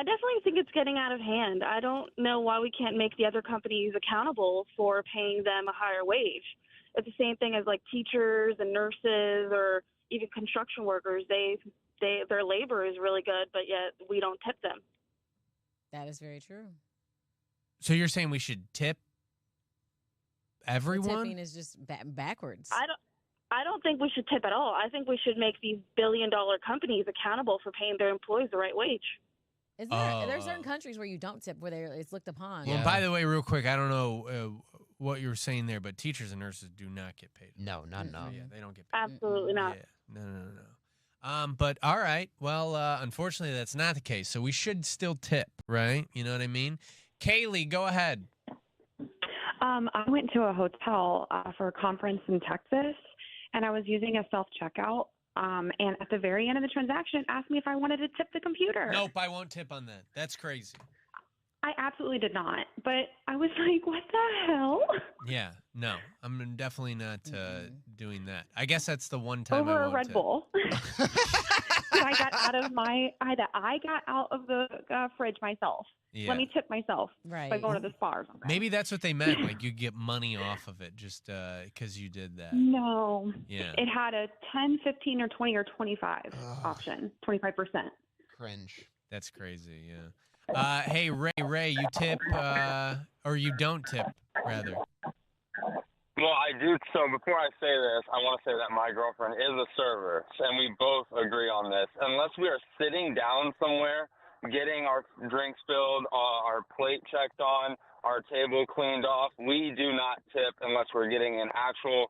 I definitely think it's getting out of hand. I don't know why we can't make the other companies accountable for paying them a higher wage. It's the same thing as like teachers and nurses or even construction workers. Their labor is really good, but yet we don't tip them. That is very true. So you're saying we should tip everyone? The tipping is just backwards. I don't think we should tip at all. I think we should make these billion-dollar companies accountable for paying their employees the right wage. Is there, there are certain countries where you don't tip, where it's looked upon. Well, by the way, real quick, I don't know what you were saying there, but teachers and nurses do not get paid. No, not at all. Yeah, they don't get paid. Absolutely not. Yeah. No. But all right. Well, unfortunately, that's not the case. So we should still tip, right? You know what I mean? Kaylee, go ahead. I went to a hotel for a conference in Texas, and I was using a self-checkout. And at the very end of the transaction, it asked me if I wanted to tip the computer. Nope, I won't tip on that. That's crazy. I absolutely did not. But I was like, what the hell? Yeah, no, I'm definitely not doing that. I guess that's the one time Over I a won't Red tip. Bull. I got out of the fridge myself. Yeah. Let me tip myself Right. by going to the spa or something. Maybe that's what they meant. Like you get money off of it just because you did that. No. Yeah. It had a 10, 15, or 20, or 25 option. 25%. Cringe. That's crazy. Yeah. Hey Ray, you tip or you don't tip rather? Well, I do. So before I say this, I want to say that my girlfriend is a server, and we both agree on this. Unless we are sitting down somewhere, getting our drinks filled, our plate checked on, our table cleaned off, we do not tip unless we're getting an actual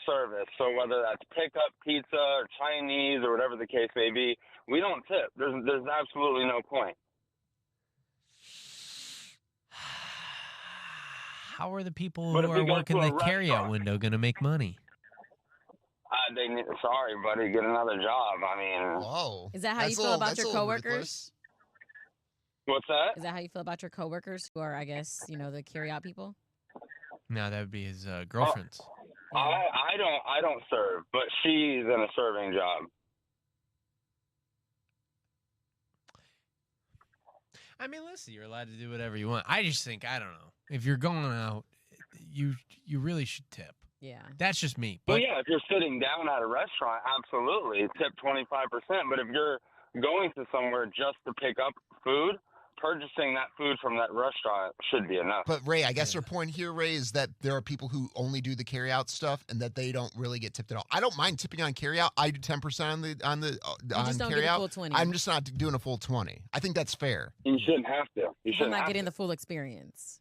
service. So whether that's pickup pizza or Chinese or whatever the case may be, we don't tip. There's absolutely no point. How are the people who are working the carryout window going to make money? Sorry, buddy, get another job. I mean, whoa. Is that how you feel about your coworkers? Ridiculous. What's that? Is that how you feel about your coworkers who are, I guess, the carryout people? No, that would be his girlfriend's. I don't serve, but she's in a serving job. I mean, listen, you're allowed to do whatever you want. I just think, I don't know. If you're going out, you really should tip. Yeah. That's just me. Well, yeah, if you're sitting down at a restaurant, absolutely, tip 25%. But if you're going to somewhere just to pick up food, purchasing that food from that restaurant should be enough. But Ray, I guess your point here, Ray, is that there are people who only do the carryout stuff and that they don't really get tipped at all. I don't mind tipping on carryout. I do 10% on just don't carryout. get the full 20. I'm just not doing a full 20. I think that's fair. You shouldn't have to. You I'm shouldn't not have getting to. the full experience.